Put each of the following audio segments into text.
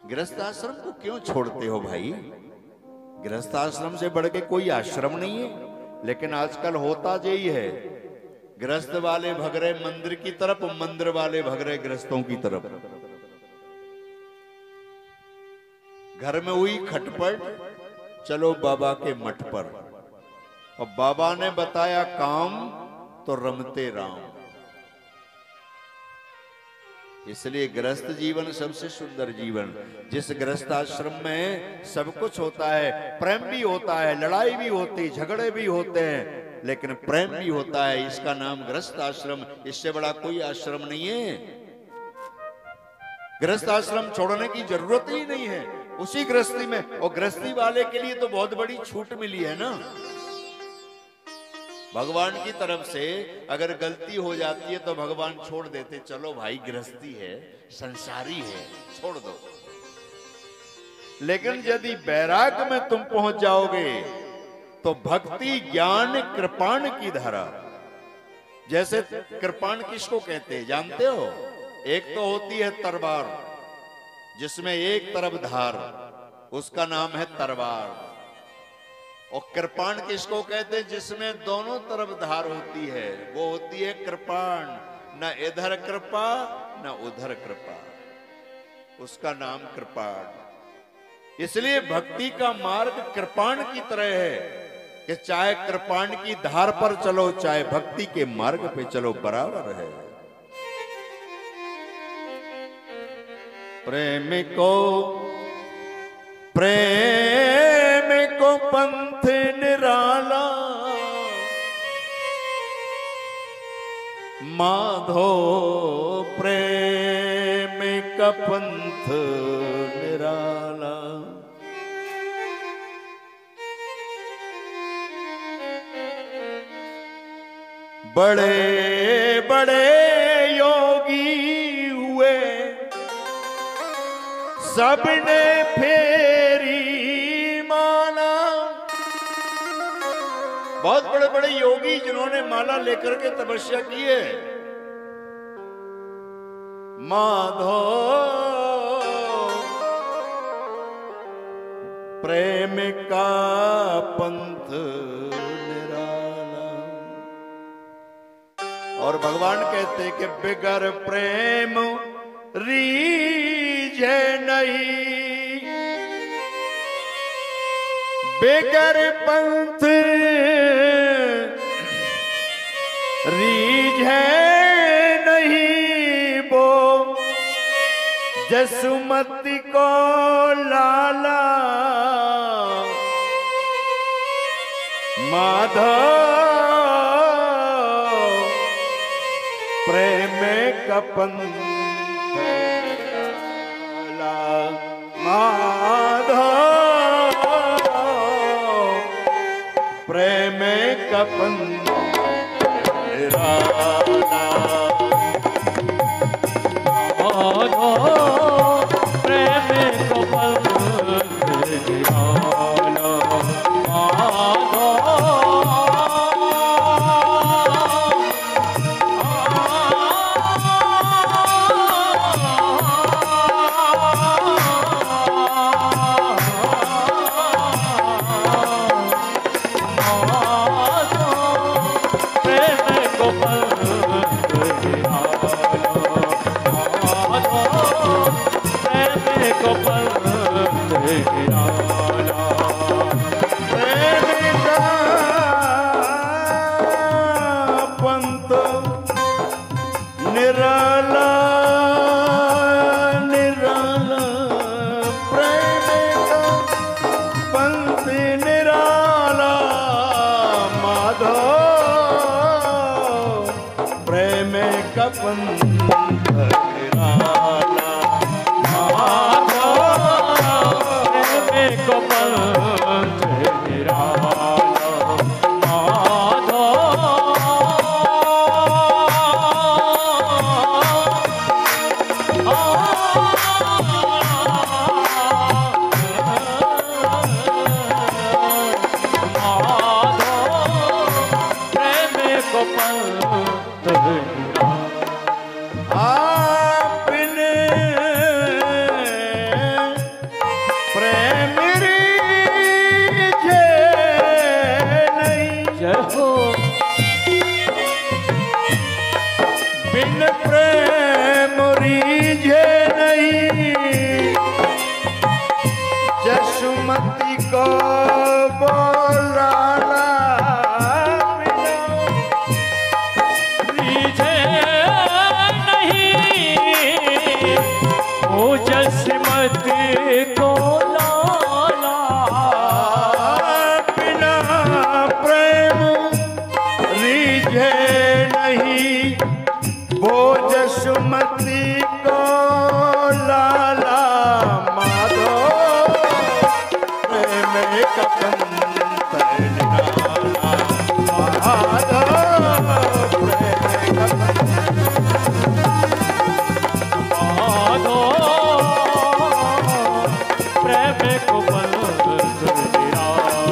गृहस्थ आश्रम को क्यों छोड़ते हो भाई? गृहस्थ आश्रम से बढ़ के कोई आश्रम नहीं है। लेकिन आजकल होता यही है, गृहस्थ वाले भग रहे मंदिर की तरफ, मंदिर वाले भग रहे गृहस्थों की तरफ। घर में हुई खटपट, चलो बाबा के मठ पर, और बाबा ने बताया काम तो रमते राम। इसलिए गृहस्थ जीवन सबसे सुंदर जीवन। जिस गृहस्थ आश्रम में सब कुछ होता है, प्रेम भी होता है, लड़ाई भी होती, झगड़े भी होते हैं, लेकिन प्रेम भी होता है, इसका नाम गृहस्थ आश्रम। इससे बड़ा कोई आश्रम नहीं है। गृहस्थ आश्रम छोड़ने की जरूरत ही नहीं है, उसी गृहस्थी में। और गृहस्थी वाले के लिए तो बहुत बड़ी छूट मिली है ना, भगवान की तरफ से। अगर गलती हो जाती है तो भगवान छोड़ देते, चलो भाई गृहस्थी है, संसारी है, छोड़ दो। लेकिन यदि वैराग्य में तुम पहुंच जाओगे तो भक्ति ज्ञान कृपाण की धारा। जैसे कृपाण किसको कहते हैं जानते हो? एक तो होती है तलवार, जिसमें एक तरफ धार, उसका नाम है तलवार। और कृपाण किसको कहते हैं? जिसमें दोनों तरफ धार होती है, वो होती है कृपाण। न इधर कृपा न उधर कृपा, उसका नाम कृपाण। इसलिए भक्ति का मार्ग कृपाण की तरह है कि चाहे कृपाण की धार पर चलो, चाहे भक्ति के मार्ग पे चलो, बराबर है। प्रेम को पंथ निराला, माधो प्रेम का पंथ निराला। बड़े बड़े योगी हुए, सबने फेरी माला। बहुत बड़े बड़े योगी जिन्होंने माला लेकर के तपस्या की है, माधो प्रेम का पंथ निराला। और भगवान कहते कि बिगर प्रेम रीझे नहीं, बेगर पंथ रीझे नहीं, वो जसुमती को लाला। माधव प्रेम का पंथ, माधव प्रेम का पंथ निराला। माधव प्रेम का पंथ निराला। यशमती को लाला, बिना प्रेम रीझे नहीं वो यशमती को लाला। माधो प्रेम का पंतर निराला, माधो प्रेम का माधो प्रेम को पंतर निरालो,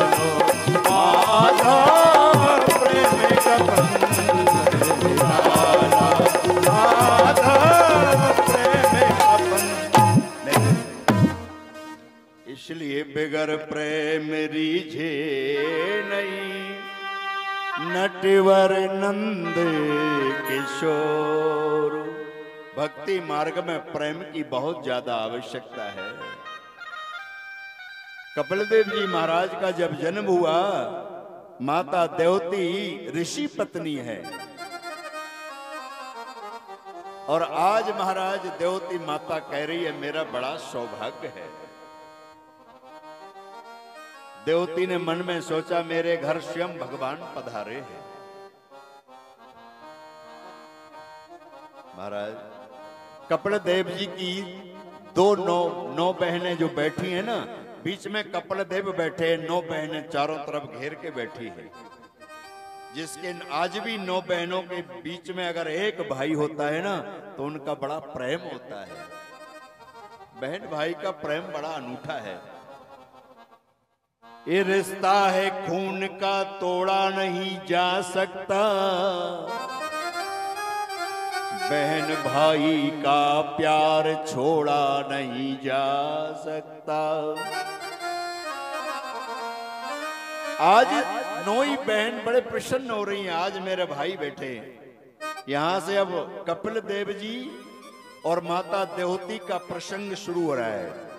माधो प्रेम का पंतर निराला, माधो प्रेम का पंतर। इसलिए बिगर प्रेम रीझे नहीं नटवर नंद किशोर। भक्ति मार्ग में प्रेम की बहुत ज्यादा आवश्यकता है। कपिल देव जी महाराज का जब जन्म हुआ, माता देवती ऋषि पत्नी है, और आज महाराज देवती माता कह रही है मेरा बड़ा सौभाग्य है। देवती ने मन में सोचा मेरे घर स्वयं भगवान पधारे हैं। महाराज कपिल देव जी की नौ बहनें जो बैठी हैं ना, बीच में कपिल देव बैठे, 9 बहनें चारों तरफ घेर के बैठी है। जिसके आज भी 9 बहनों के बीच में अगर एक भाई होता है ना, तो उनका बड़ा प्रेम होता है। बहन भाई का प्रेम बड़ा अनूठा है। ये रिश्ता है खून का, तोड़ा नहीं जा सकता। बहन भाई का प्यार छोड़ा नहीं जा सकता। आज 9 ही बहन बड़े प्रसन्न हो रही हैं। आज मेरे भाई बैठे यहां से, अब कपिल देव जी और माता देवती का प्रसंग शुरू हो रहा है।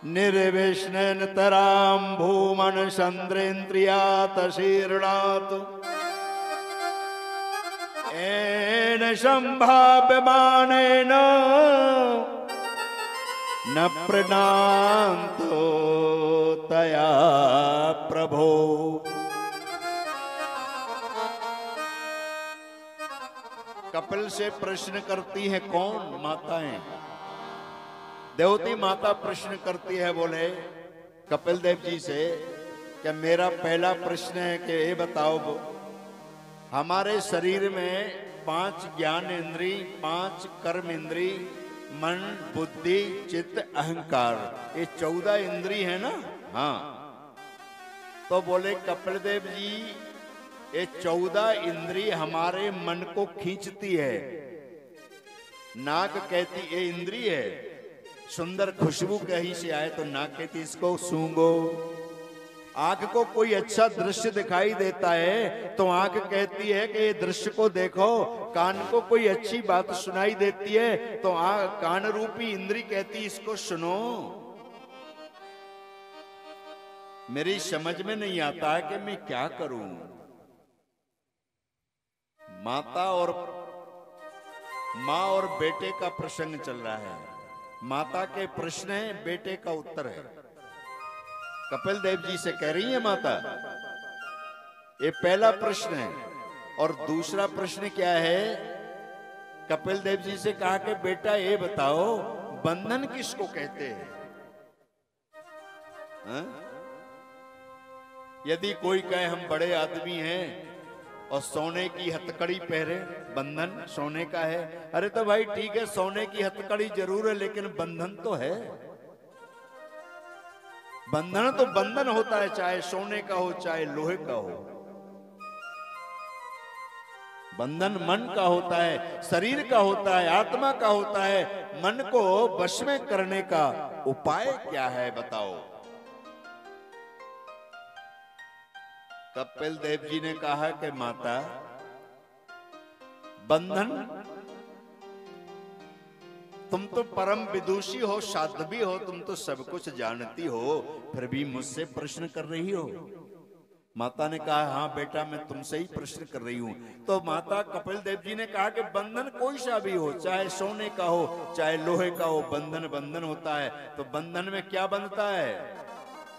निर्विष्णन तराम भूमन चंद्रेन्द्रियात शीर्णात एन संभाव्यमानेन न प्रणान्तो तया प्रभो। कपिल से प्रश्न करती है कौन? माताएं। देवती माता प्रश्न करती है, बोले कपिल देव जी से कि मेरा पहला प्रश्न है कि ये बताओ, हमारे शरीर में 5 ज्ञान इंद्री, 5 कर्म इंद्री, मन बुद्धि चित्त अहंकार, ये 14 इंद्री है ना? हाँ। तो बोले कपिल देव जी ये 14 इंद्री हमारे मन को खींचती है। नाक कहती ये इंद्री है, सुंदर खुशबू कहीं से आए तो नाक कहती इसको सूंघो। आंख को कोई अच्छा दृश्य दिखाई देता है तो आंख कहती है कि ये दृश्य को देखो। कान को कोई अच्छी बात सुनाई देती है तो कान रूपी इंद्री कहती इसको सुनो। मेरी समझ में नहीं आता है कि मैं क्या करूं। माँ और बेटे का प्रसंग चल रहा है। माता के प्रश्न है, बेटे का उत्तर है। कपिल देव जी से कह रही है माता, ये पहला प्रश्न है। और दूसरा प्रश्न क्या है? कपिल देव जी से कहा कि बेटा ये बताओ बंधन किसको कहते हैं? यदि कोई कहे हम बड़े आदमी हैं और सोने की हथकड़ी पहरे, बंधन सोने का है। अरे तो भाई ठीक है, सोने की हथकड़ी जरूर है लेकिन बंधन तो है। बंधन तो बंधन होता है, चाहे सोने का हो चाहे लोहे का हो। बंधन मन का होता है, शरीर का होता है, आत्मा का होता है। मन को वश में करने का उपाय क्या है बताओ? कपिल देव जी ने कहा कि माता बंधन, तुम तो परम विदुषी हो, साध्वी हो, तुम तो सब कुछ जानती हो, फिर भी मुझसे प्रश्न कर रही हो। माता ने कहा हाँ बेटा मैं तुमसे ही प्रश्न कर रही हूं। तो माता कपिल देव जी ने कहा कि बंधन कोई सा भी हो, चाहे सोने का हो चाहे लोहे का हो, बंधन बंधन होता है। तो बंधन में क्या बंधता है?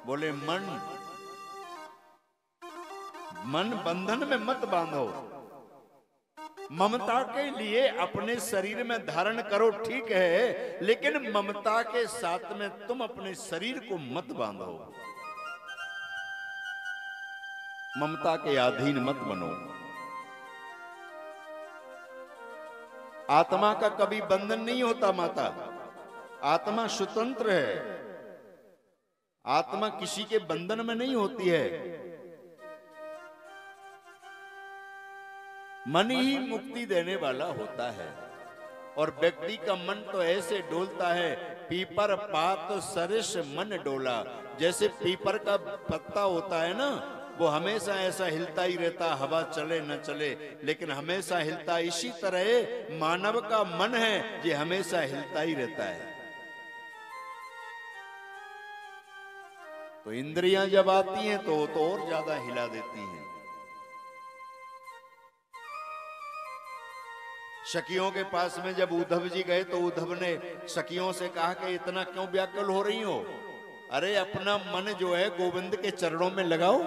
बोले मन। मन बंधन में मत बांधो, ममता के लिए अपने शरीर में धारण करो ठीक है, लेकिन ममता के साथ में तुम अपने शरीर को मत बांधो, ममता के अधीन मत बनो। आत्मा का कभी बंधन नहीं होता माता, आत्मा स्वतंत्र है, आत्मा किसी के बंधन में नहीं होती है। मन ही मुक्ति देने वाला होता है। और व्यक्ति का मन तो ऐसे डोलता है, पीपर पात सरिस मन डोला। जैसे पीपर का पत्ता होता है ना, वो हमेशा ऐसा हिलता ही रहता, हवा चले न चले, लेकिन हमेशा हिलता। इसी तरह मानव का मन है, ये हमेशा हिलता ही रहता है। तो इंद्रियां जब आती हैं तो और ज्यादा हिला देती हैं। सखियों के पास में जब उद्धव जी गए तो उद्धव ने सखियों से कहा कि इतना क्यों व्याकुल हो रही हो? अरे अपना मन जो है गोविंद के चरणों में लगाओ।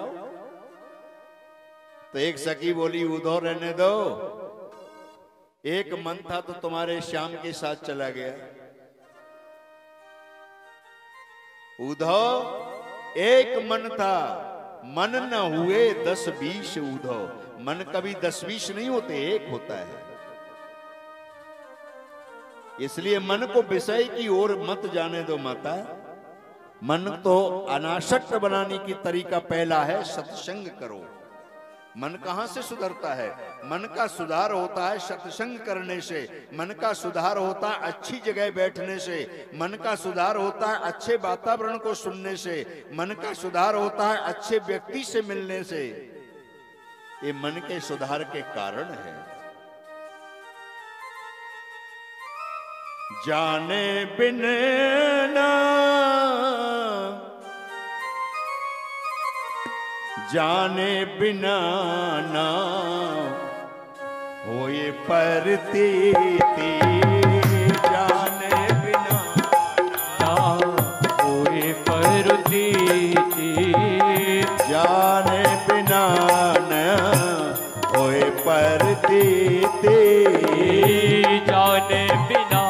तो एक सखी बोली उद्धव रहने दो, एक मन था तो तुम्हारे श्याम के साथ चला गया। उद्धव एक मन था, मन न हुए 10-20 उद्धव। मन कभी 10-20 नहीं होते, एक होता है। इसलिए मन को विषय की ओर मत जाने दो माता। मन तो अनासक्त बनाने की तरीका पहला है सत्संग करो। मन कहां से सुधरता है? मन का सुधार होता है सत्संग करने से, मन का सुधार होता है अच्छी जगह बैठने से, मन का सुधार होता है अच्छे वातावरण को सुनने से, मन का सुधार होता है अच्छे व्यक्ति से मिलने से। ये मन के सुधार के कारण है। जाने बिन ना जाने बिना ना होए प्रतीति, जाने बिना ना होए प्रतीति, जाने बिना ना होए प्रतीति, जाने बिना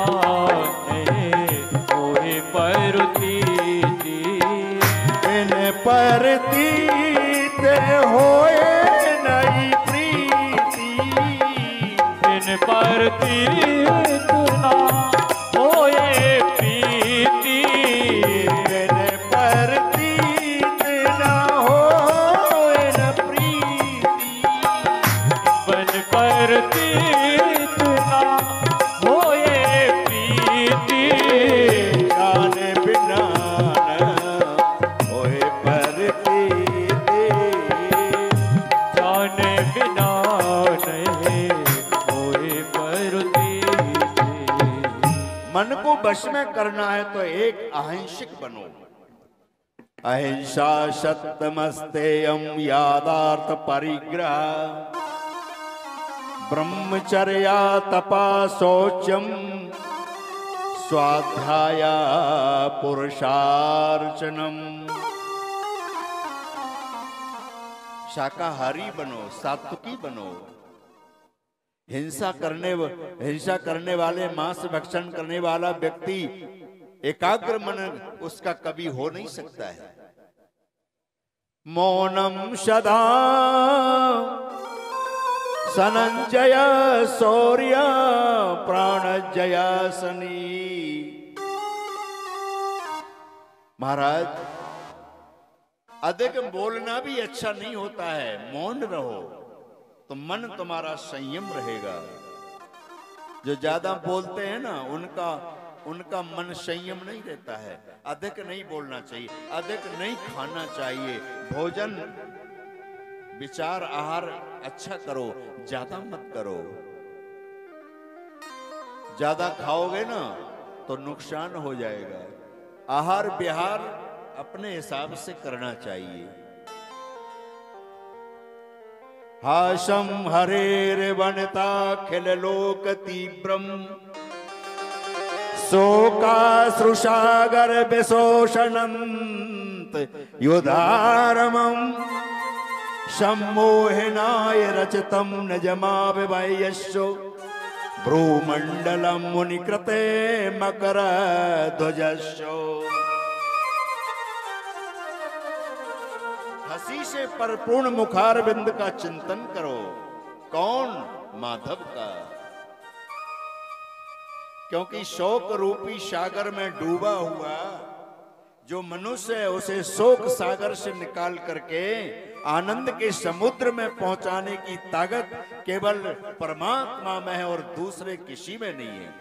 नहीं होए प्रतीति, बिन प्रतीत होए नहीं प्रीति, बिन प्रतीत ना होए प्रीति, बिन प्रतीत ना होए न प्रीति, बिन प्रतीत ना होए प्रीति, जाने बिना न होए प्रतीति, जाने बिना नहीं होए प्रतीति। मन को वश में करना है तो एक अहिंसक बनो। अहिंसा सत्यमस्तेयम यादार्थ परिग्रह, ब्रह्मचर्या तपा शौचम स्वाध्याय पुरुषार्चनम। शाकाहारी बनो, सात्विकी बनो। हिंसा करने वाले, मांस भक्षण करने वाला व्यक्ति एकाग्र मन उसका कभी हो नहीं सकता है। मौनम सदा सनंजय शौर्य प्राणजय सनी। महाराज अधिक बोलना भी अच्छा नहीं होता है, मौन रहो तो मन तुम्हारा संयम रहेगा। जो ज्यादा बोलते हैं ना उनका मन संयम नहीं रहता है। अधिक नहीं बोलना चाहिए, अधिक नहीं खाना चाहिए। भोजन विचार आहार अच्छा करो, ज्यादा मत करो। ज्यादा खाओगे ना तो नुकसान हो जाएगा। आहार विहार अपने हिसाब से करना चाहिए। हाशम हरेर्वनिता खिल लोक तीव्रम शोकाश्रुसागर विशोषणंत युधारमं सम्मोहनाय रचितम नजमाविवयस्यो भ्रूमंडलम मुनिकृते मकर ध्वजस्यो। हंसी से परिपूर्ण मुखारविंद का चिंतन करो। कौन? माधव का। क्योंकि शोक रूपी सागर में डूबा हुआ जो मनुष्य है उसे शोक सागर से निकाल करके आनंद के समुद्र में पहुंचाने की ताकत केवल परमात्मा में है और दूसरे किसी में नहीं है।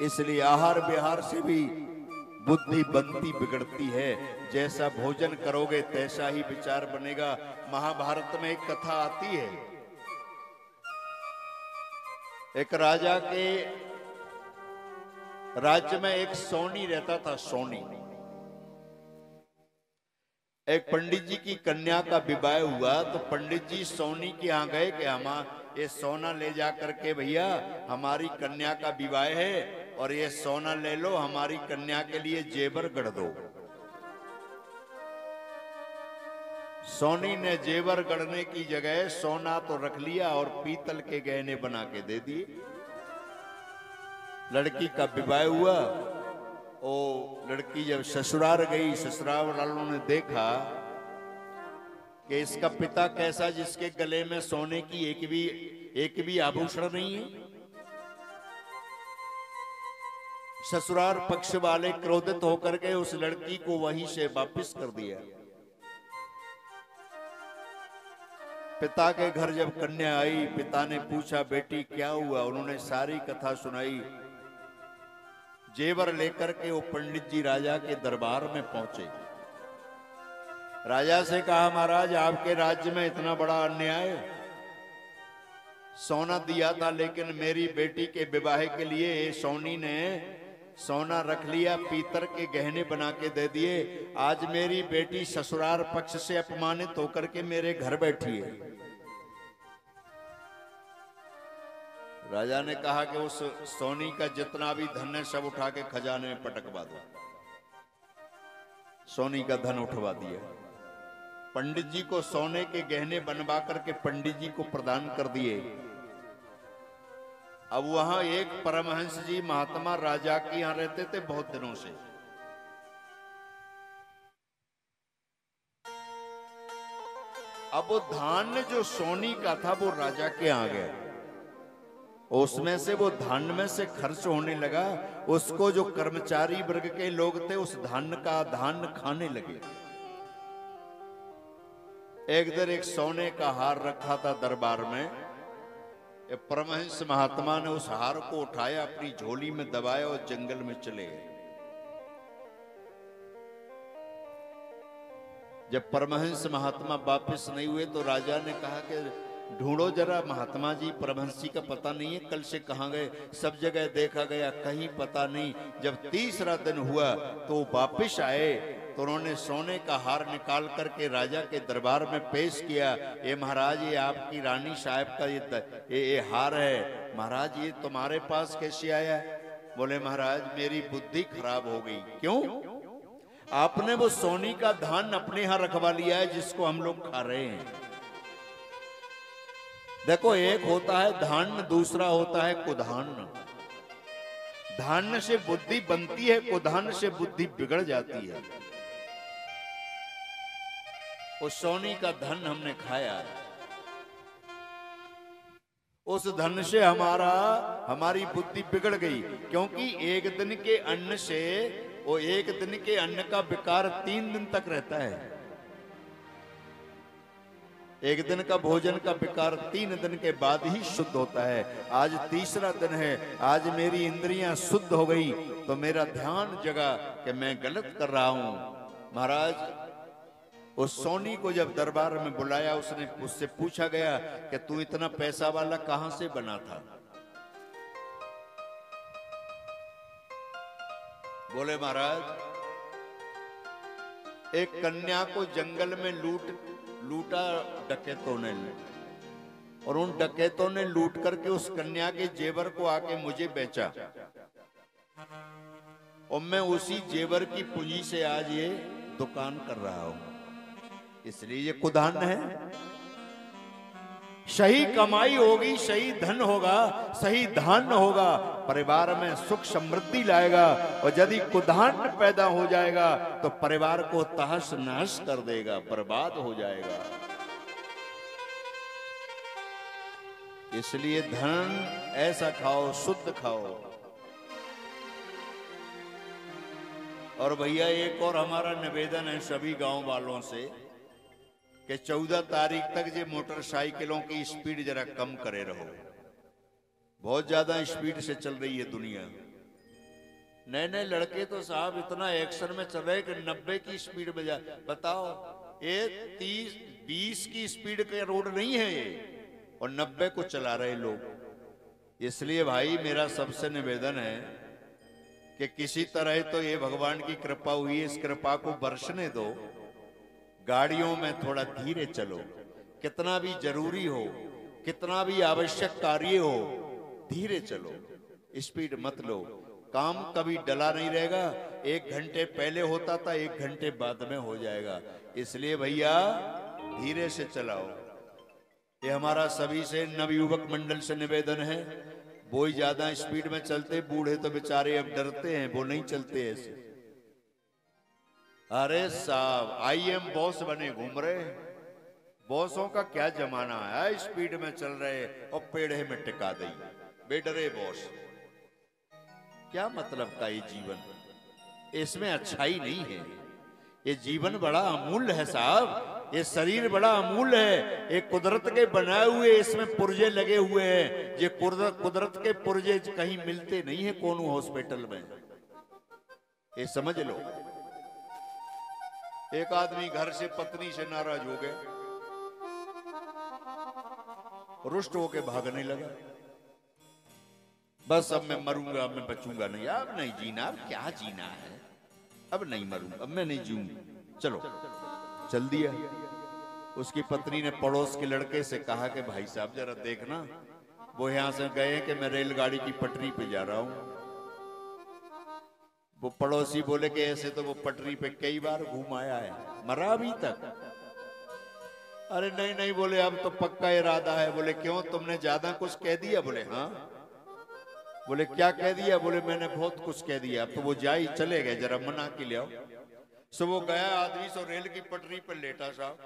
इसलिए आहार विहार से भी बुद्धि बनती बिगड़ती है। जैसा भोजन करोगे तैसा ही विचार बनेगा। महाभारत में एक कथा आती है, एक राजा के राज्य में एक सोनी रहता था। सोनी, एक पंडित जी की कन्या का विवाह हुआ तो पंडित जी सोनी के यहाँ गए कि हम ये सोना ले जा करके भैया हमारी कन्या का विवाह है और ये सोना ले लो, हमारी कन्या के लिए जेवर गढ़ दो। सोनी ने जेवर गढ़ने की जगह सोना तो रख लिया और पीतल के गहने बना के दे दिए। लड़की का विवाह हुआ। ओ लड़की जब ससुराल गई, ससुराल वालों ने देखा कि इसका पिता कैसा जिसके गले में सोने की एक भी आभूषण नहीं है। ससुराल पक्ष वाले क्रोधित होकर के उस लड़की को वहीं से वापस कर दिया। पिता के घर जब कन्या आई, पिता ने पूछा बेटी क्या हुआ? उन्होंने सारी कथा सुनाई। जेवर लेकर के वो पंडित जी राजा के दरबार में पहुंचे। राजा से कहा महाराज आपके राज्य में इतना बड़ा अन्याय, सोना दिया था लेकिन मेरी बेटी के विवाह के लिए सोनी ने सोना रख लिया, पीतल के गहने बना के दे दिए। आज मेरी बेटी ससुराल पक्ष से अपमानित होकर के मेरे घर बैठी है। राजा ने कहा कि उस सोनी का जितना भी धन है सब उठा के खजाने में पटकवा दो। सोनी का धन उठवा दिया। पंडित जी को सोने के गहने बनवा करके पंडित जी को प्रदान कर दिए। अब वहां एक परमहंस जी महात्मा राजा के यहां रहते थे बहुत दिनों से। अब वो धान्य जो सोनी का था वो राजा के यहां गया। उसमें से वो धान्य में से खर्च होने लगा। उसको जो कर्मचारी वर्ग के लोग थे उस धान्य का धान्य खाने लगे। एक दिन एक सोने का हार रखा था दरबार में। परमहंस महात्मा ने उस हार को उठाया, अपनी झोली में दबाया और जंगल में चले गए। जब परमहंस महात्मा वापस नहीं हुए तो राजा ने कहा कि ढूंढो जरा महात्मा जी, परमहंस जी का पता नहीं है, कल से कहां गए? सब जगह देखा गया, कहीं पता नहीं। जब तीसरा दिन हुआ तो वापस आए तो उन्होंने सोने का हार निकाल करके राजा के दरबार में पेश किया। ये महाराज ये आपकी रानी साहब का ये हार है। महाराज ये तुम्हारे पास कैसे आया? बोले महाराज मेरी बुद्धि खराब हो गई। क्यों? आपने वो सोनी का धान अपने यहां रखवा लिया है जिसको हम लोग खा रहे हैं। देखो एक होता है धान्य, दूसरा होता है कुधान्य। धान्य से बुद्धि बनती है, कुधान्य से बुद्धि बिगड़ जाती है। उस सोनी का धन हमने खाया, उस धन से हमारी बुद्धि बिगड़ गई। क्योंकि एक दिन के अन्न से वो एक दिन के अन्न का विकार 3 दिन तक रहता है। एक दिन का भोजन का विकार 3 दिन के बाद ही शुद्ध होता है। आज तीसरा दिन है, आज मेरी इंद्रियां शुद्ध हो गई तो मेरा ध्यान जगा कि मैं गलत कर रहा हूं। महाराज उस सोनी को जब दरबार में बुलाया, उससे पूछा गया कि तू इतना पैसा वाला कहां से बना था? बोले महाराज एक कन्या को जंगल में लूटा डकैतों ने, और उन डकैतों ने लूट करके उस कन्या के जेवर को आके मुझे बेचा, और मैं उसी जेवर की पूंजी से आज ये दुकान कर रहा हूं। इसलिए ये कुदान है। सही कमाई होगी, सही धन होगा, सही धान्य होगा, परिवार में सुख समृद्धि लाएगा। और यदि कुधान्य पैदा हो जाएगा तो परिवार को तहस नहस कर देगा, बर्बाद हो जाएगा। इसलिए धन ऐसा खाओ, शुद्ध खाओ। और भैया एक और हमारा निवेदन है सभी गांव वालों से कि 14 तारीख तक ये मोटरसाइकिलों की स्पीड जरा कम करे रहो। बहुत ज्यादा स्पीड से चल रही है दुनिया। नए नए लड़के तो साहब इतना एक्शन में चल रहे कि 90 की स्पीड में जा। बताओ, ये 30-20 की स्पीड के रोड नहीं है ये, और 90 को चला रहे लोग। इसलिए भाई मेरा सबसे निवेदन है कि किसी तरह तो ये भगवान की कृपा हुई है, इस कृपा को बरसने दो। गाड़ियों में थोड़ा धीरे चलो, कितना भी जरूरी हो, कितना भी आवश्यक कार्य हो, धीरे चलो, स्पीड मत लो। काम कभी डला नहीं रहेगा। 1 घंटे पहले होता था, 1 घंटे बाद में हो जाएगा। इसलिए भैया धीरे से चलाओ। ये हमारा सभी से नवयुवक मंडल से निवेदन है। वो ही ज्यादा स्पीड में चलते, बूढ़े तो बेचारे अब डरते हैं, वो नहीं चलते ऐसे। अरे साहब IM बॉस बने घूम रहे। बॉसों का क्या जमाना है, स्पीड में चल रहे और पेड़े में टिका दे बेडरे बॉस। क्या मतलब का ये जीवन, इसमें अच्छाई नहीं है। ये जीवन बड़ा अमूल्य है साहब, ये शरीर बड़ा अमूल्य है। ये कुदरत के बनाए हुए, इसमें पुर्जे लगे हुए हैं। ये कुदरत के पुर्जे कहीं मिलते नहीं है कोनो हॉस्पिटल में, ये समझ लो। एक आदमी घर से पत्नी से नाराज हो गए, रुष्ट होके भागने लगा। बस अब मैं मरूंगा, अब मैं बचूंगा नहीं, अब नहीं जीना, अब क्या जीना है, अब नहीं मरूंगा, अब मैं नहीं जीऊंगा। चलो चल दिया। उसकी पत्नी ने पड़ोस के लड़के से कहा कि भाई साहब जरा देखना। वो यहां से गए कि मैं रेलगाड़ी की पटरी पे जा रहा हूं। वो पड़ोसी बोले कि ऐसे तो वो पटरी पे कई बार घूम आया है, मरा अभी तक। अरे नहीं नहीं, बोले अब तो पक्का इरादा है। बोले क्यों, तुमने ज्यादा कुछ कह दिया? बोले हाँ। बोले क्या कह दिया? बोले मैंने बहुत कुछ कह दिया। अब तो वो जा ही चले गए, जरा मना के ले आओ। सो वो गया आदमी, सो रेल की पटरी पर लेटा साहब।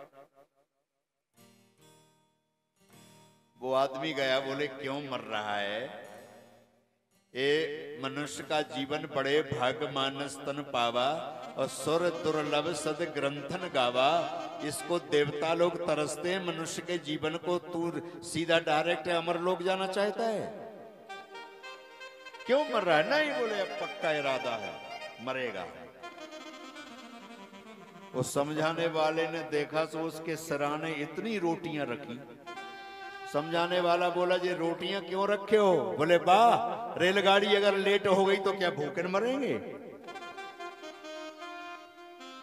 वो आदमी गया, बोले क्यों मर रहा है? ए मनुष्य का जीवन बड़े भाग मानस तन पावा, और सुर दुर्लभ सद ग्रंथन गावा। इसको देवता लोग तरसते हैं, मनुष्य के जीवन को तू सीधा डायरेक्ट अमर लोग जाना चाहता है। क्यों मर रहा है? नहीं, बोले अब पक्का इरादा है, मरेगा। वो समझाने वाले ने देखा तो उसके सराने इतनी रोटियां रखी। समझाने वाला बोला ये रोटियां क्यों रखे हो? बोले बा, रेलगाड़ी अगर लेट हो गई तो क्या भूखे मरेंगे?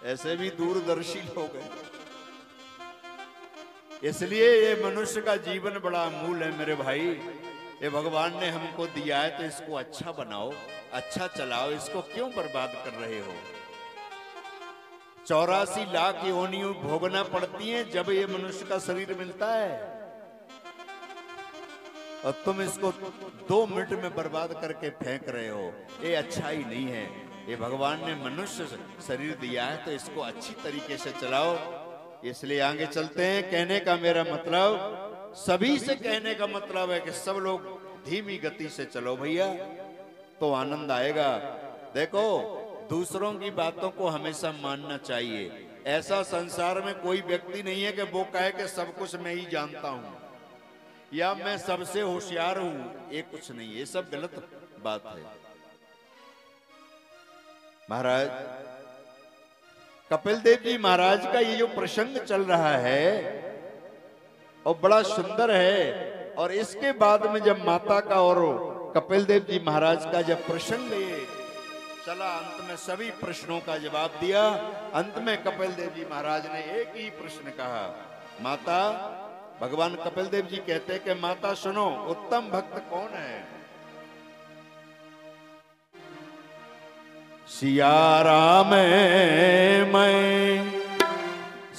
ऐसे भी दूरदर्शी लोग हैं। इसलिए ये मनुष्य का जीवन बड़ा अमूल्य है मेरे भाई। ये भगवान ने हमको दिया है तो इसको अच्छा बनाओ, अच्छा चलाओ। इसको क्यों बर्बाद कर रहे हो? 84 लाख योनियों भोगना पड़ती हैं जब ये मनुष्य का शरीर मिलता है, और तुम इसको 2 मिनट में बर्बाद करके फेंक रहे हो। ये अच्छा ही नहीं है। ये भगवान ने मनुष्य शरीर दिया है तो इसको अच्छी तरीके से चलाओ। इसलिए आगे चलते हैं। कहने का मेरा मतलब, सभी से कहने का मतलब है कि सब लोग धीमी गति से चलो भैया, तो आनंद आएगा। देखो, दूसरों की बातों को हमेशा मानना चाहिए। ऐसा संसार में कोई व्यक्ति नहीं है कि वो कहे कि सब कुछ मैं ही जानता हूं या मैं सबसे होशियार हूं। ये कुछ नहीं, ये सब गलत बात है। महाराज कपिल देव जी महाराज का ये जो प्रसंग चल रहा है और बड़ा सुंदर है। और इसके बाद में जब माता का और कपिल देव जी महाराज का जब प्रसंग ये चला, अंत में सभी प्रश्नों का जवाब दिया। अंत में कपिल देव जी महाराज ने एक ही प्रश्न कहा, माता, भगवान कपिल देव जी कहते हैं कि माता सुनो, उत्तम भक्त कौन है? सिया राम मैं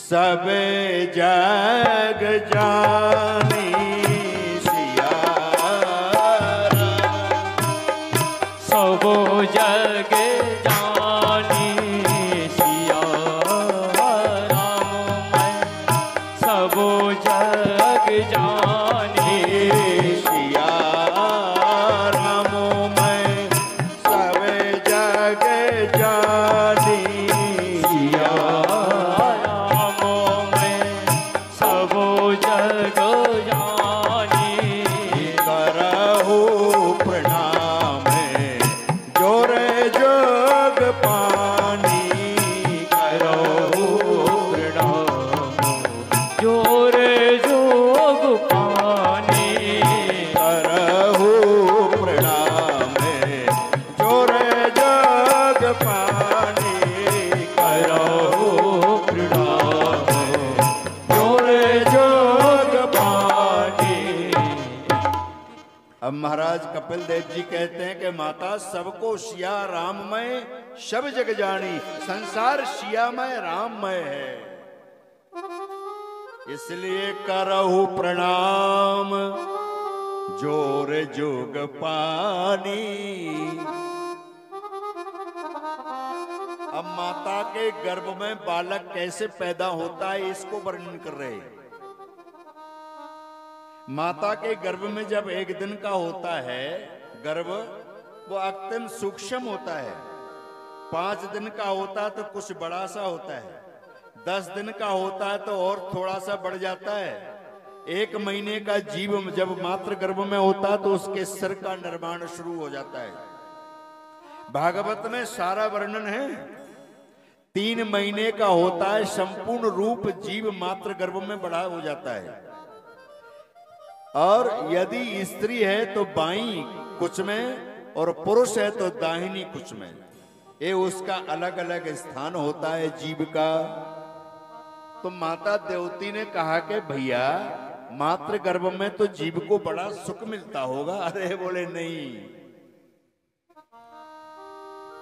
सब जग जानी, सब जग जानी, सिया राम मैं सब जग जानी, सिया राम मैं सब जग जानी, सिया राम मैं सब जग जानी, करहु प्रणाम जोरे जोग पानी, करहु प्रणाम जोरे जोग पानी, करहु प्रणाम जोरे जोग पानी, करहु प्रणाम जोरे जोग पानी। अब महाराज कपिल देव जी कहते हैं कि माता, सबको सिया राममय सब जग जानी, संसार सियामय राममय है, इसलिए करहु प्रणाम जोर जोग पानी। अब माता के गर्भ में बालक कैसे पैदा होता है इसको वर्णन कर रहे हैं। माता के गर्भ में जब एक दिन का होता है गर्भ, वो अत्यंत सूक्ष्म होता है। 5 दिन का होता है तो कुछ बड़ा सा होता है, 10 दिन का होता है तो और थोड़ा सा बढ़ जाता है। 1 महीने का जीव जब मातृ गर्भ में होता है तो उसके सिर का निर्माण शुरू हो जाता है। भागवत में सारा वर्णन है। 3 महीने का होता है, संपूर्ण रूप जीव मातृ गर्भ में बड़ा हो जाता है। और यदि स्त्री है तो बाईं कुछ में और पुरुष है तो दाहिनी कुछ में। ये उसका अलग अलग स्थान होता है जीव का। तो माता देवती ने कहा कि भैया, मातृ गर्भ में तो जीव को बड़ा सुख मिलता होगा। अरे बोले नहीं,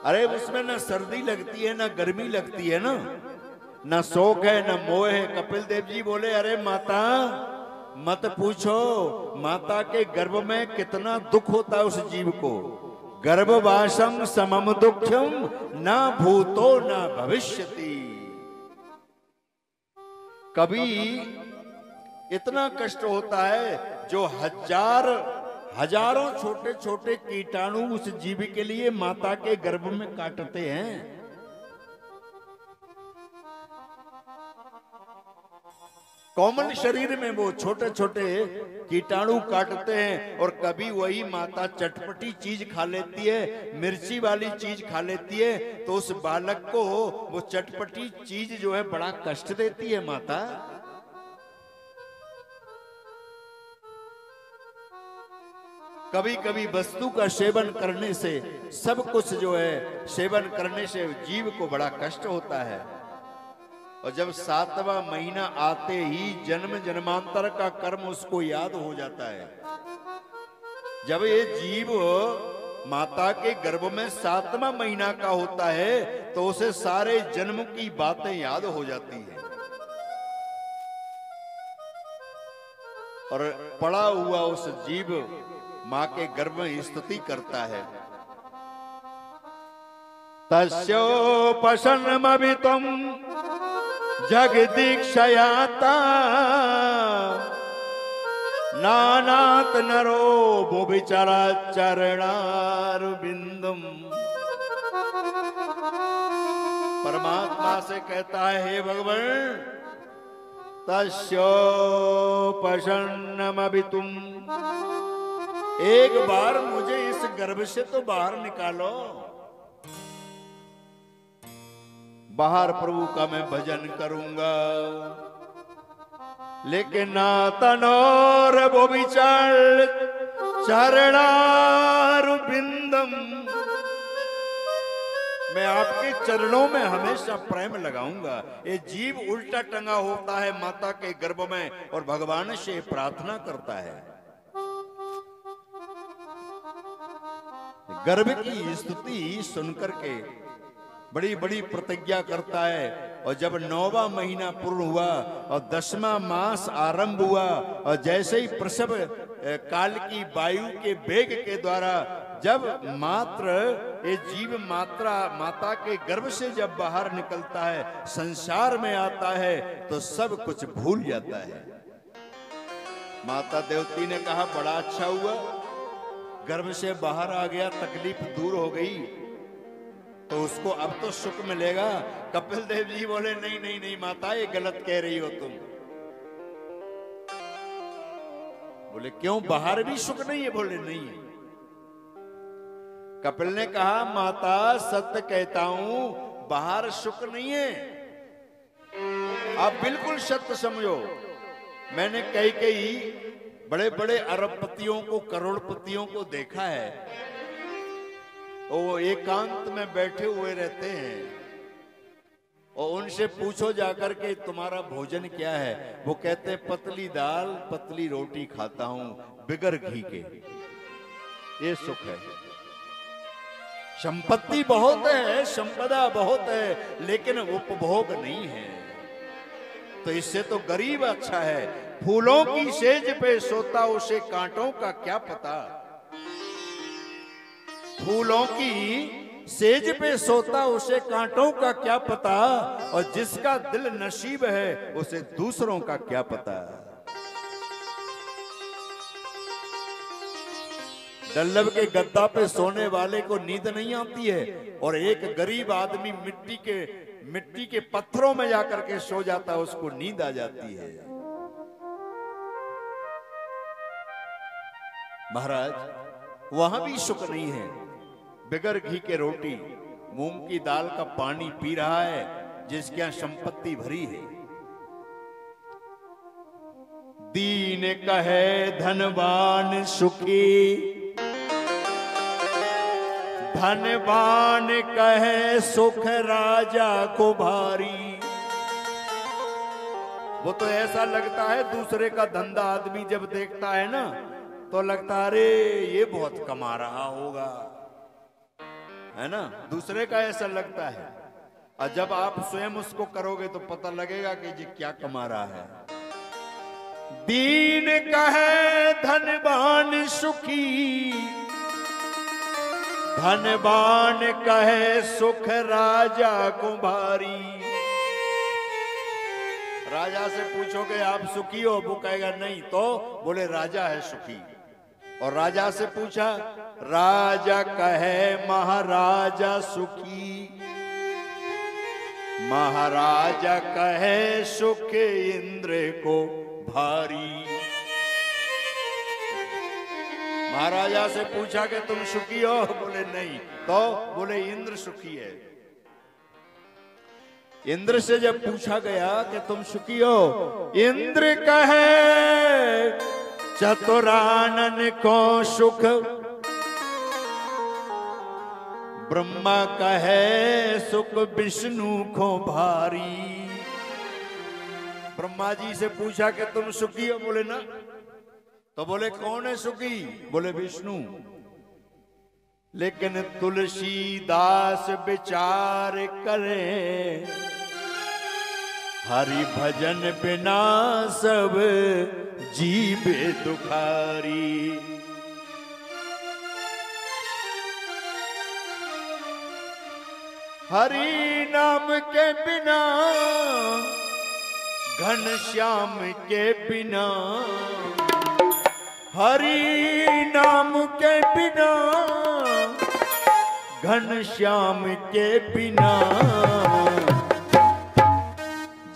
अरे उसमें ना सर्दी लगती है ना गर्मी लगती है, ना शोक है ना मोह है। कपिल देव जी बोले, अरे माता मत पूछो, माता के गर्भ में कितना दुख होता है उस जीव को। गर्भवासम समम दुख्यम न भूतो न भविष्यति। कभी इतना कष्ट होता है जो हजारों छोटे छोटे कीटाणु उस जीव के लिए माता के गर्भ में काटते हैं। कॉमन शरीर में वो छोटे छोटे कीटाणु काटते हैं। और कभी वही माता चटपटी चीज खा लेती है, मिर्ची वाली चीज खा लेती है, तो उस बालक को वो चटपटी चीज जो है बड़ा कष्ट देती है माता। कभी कभी वस्तु का सेवन करने से, सब कुछ जो है सेवन करने से जीव को बड़ा कष्ट होता है। और जब 7वां महीना आते ही जन्म जन्मांतर का कर्म उसको याद हो जाता है। जब ये जीव माता के गर्भ में 7वां महीना का होता है तो उसे सारे जन्म की बातें याद हो जाती है। और पड़ा हुआ उस जीव मां के गर्भ में स्तुति करता है। तस्योपसन्नमभितम् जगदीक्षयाता नानात नरो भुविचरा चरणारविंदम। परमात्मा से कहता है, हे भगवान, तस्योपसन्नमभितुम, एक बार मुझे इस गर्भ से तो बाहर निकालो। बाहर प्रभु का मैं भजन करूंगा, लेकिन ना तनोर वो विचार चरणारविंदम मैं आपके चरणों में हमेशा प्रेम लगाऊंगा। ये जीव उल्टा टंगा होता है माता के गर्भ में और भगवान से प्रार्थना करता है। गर्भ की स्तुति सुनकर के बड़ी बड़ी प्रतिज्ञा करता है। और जब 9वां महीना पूर्ण हुआ और 10वां मास आरंभ हुआ और जैसे ही प्रसव काल की वायु के वेग के द्वारा जब मात्र ये जीव माता के गर्भ से जब बाहर निकलता है, संसार में आता है, तो सब कुछ भूल जाता है। माता देवती ने कहा बड़ा अच्छा हुआ, गर्भ से बाहर आ गया, तकलीफ दूर हो गई, तो उसको अब तो सुख मिलेगा। कपिल देव जी बोले नहीं नहीं नहीं माता, ये गलत कह रही हो तुम। बोले क्यों, बाहर भी सुख नहीं है? बोले नहीं है। कपिल ने कहा माता सत्य कहता हूं, बाहर सुख नहीं है, आप बिल्कुल सत्य समझो। मैंने कई बड़े बड़े अरबपतियों को, करोड़पतियों को देखा है, वो एकांत में बैठे हुए रहते हैं और उनसे पूछो जाकर के तुम्हारा भोजन क्या है, वो कहते हैं पतली दाल पतली रोटी खाता हूं बिगर घी के, ये सुख है। संपत्ति बहुत है, संपदा बहुत है, लेकिन उपभोग नहीं है, तो इससे तो गरीब अच्छा है। फूलों की सेज पे सोता उसे कांटों का क्या पता, फूलों की सेज पे सोता उसे कांटों का क्या पता, और जिसका दिल नसीब है उसे दूसरों का क्या पता। डल्लभ के गद्दा पे सोने वाले को नींद नहीं आती है, और एक गरीब आदमी मिट्टी के पत्थरों में जाकर के सो जाता है, उसको नींद आ जाती है। महाराज वहां भी सुख नहीं है। बिगर घी के रोटी, मूंग की दाल का पानी पी रहा है, जिसके यहां संपत्ति भरी है। दीन कहे धनवान सुखी, धनवान कहे सुख राजा को भारी। वो तो ऐसा लगता है दूसरे का धंधा आदमी जब देखता है ना, तो लगता है अरे ये बहुत कमा रहा होगा, है ना, दूसरे का ऐसा लगता है। और जब आप स्वयं उसको करोगे तो पता लगेगा कि जी क्या कमा रहा है। दीन कहे धनवान सुखी, धनवान कहे सुख राजा को भारी। राजा से पूछोगे आप सुखी हो, वो कहेगा नहीं, तो बोले राजा है सुखी। और राजा से पूछा, राजा कहे महाराजा सुखी, महाराजा कहे सुख इंद्र को भारी। महाराजा से पूछा कि तुम सुखी हो, बोले नहीं, तो बोले इंद्र सुखी है। इंद्र से जब पूछा गया कि तुम सुखी हो, इंद्र कहे चतुरानन को सुख, ब्रह्मा कहे सुख विष्णु को भारी। ब्रह्मा जी से पूछा कि तुम सुखी हो, बोले ना, तो बोले कौन है सुखी, बोले विष्णु। लेकिन तुलसीदास विचार करे, हरि भजन बिना सब जीवे दुखारी। हरि नाम के बिना, घनश्याम के बिना, हरि नाम के बिना, घनश्याम के बिना,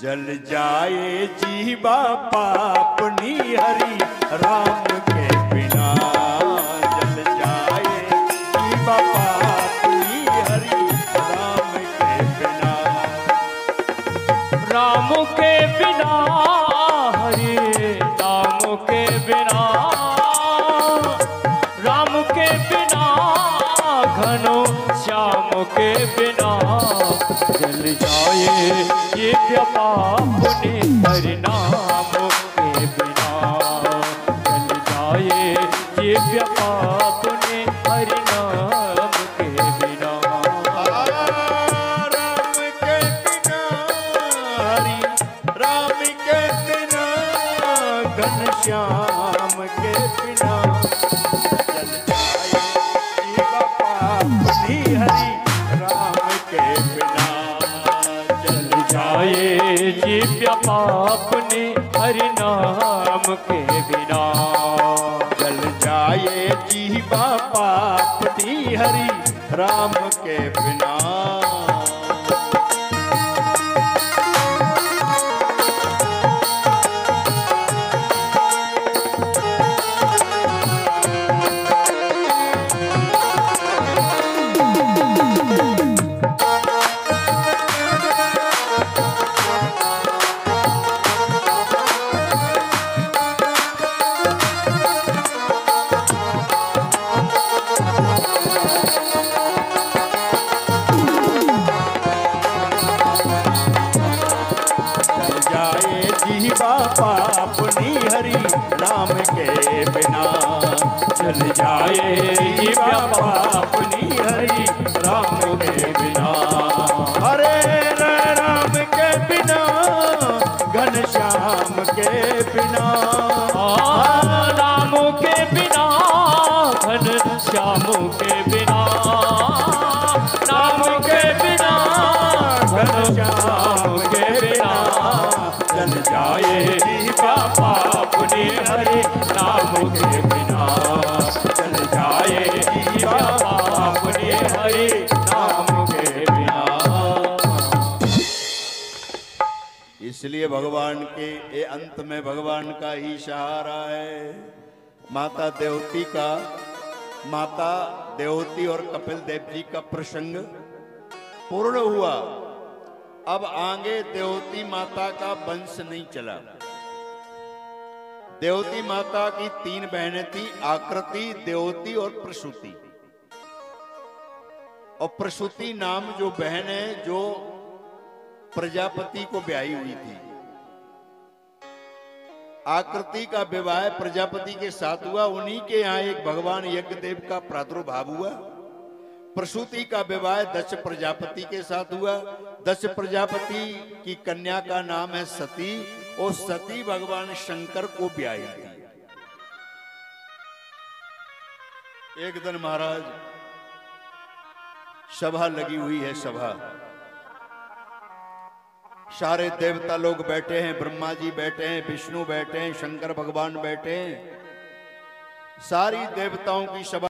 जल जाए जीवा पापनी। हरि राम के बिना जल जाए जीवा पापनी। हरि राम के बिना, राम के बिना, हरि राम के बिना, राम के बिना, घनो श्याम के बिना, पाप ने हरि नाम के बिना। जल जाए जीव पाप ने हरि नाम के बिना। राम के बिना हरि राम के बिना घनश्याम के बिना जल जाए जीव पाप ने हरि राम के बिना। जल जाए जीव पाप ने हरि नाम के बिना। जल जाए जीवा पाप नी हरि राम के बिना। पाप नी हरि राम के बिना। चल जाए जीवा पाप नी हरि राम के बिना। हरे राम के बिना घनश्याम के बिना। राम के बिना घनश्याम के बिना। राम के बिना घनश्याम के बिना। जल जाए जीवा पाप ने हरि नाम के बिना। चल जाए जीवा पाप ने हरि नाम के बिना। इसलिए भगवान के ये अंत में भगवान का ही सहारा है। माता देवती और कपिल देव जी का प्रसंग पूर्ण हुआ। अब आगे देवती माता का वंश नहीं चला। देवती माता की 3 बहनें थी, आकृति, देवती और प्रसूति। और प्रसूति नाम जो बहन है जो प्रजापति को ब्याही हुई थी। आकृति का विवाह प्रजापति के साथ हुआ। उन्हीं के यहाँ एक भगवान यज्ञदेव का प्रादुर्भाव हुआ। प्रसूति का विवाह दक्ष प्रजापति के साथ हुआ। दक्ष प्रजापति की कन्या का नाम है सती और सती भगवान शंकर को ब्याही थी। एक दिन महाराज सभा लगी हुई है। सभा सारे देवता लोग बैठे हैं, ब्रह्मा जी बैठे हैं, विष्णु बैठे हैं, शंकर भगवान बैठे हैं। सारी देवताओं की सभा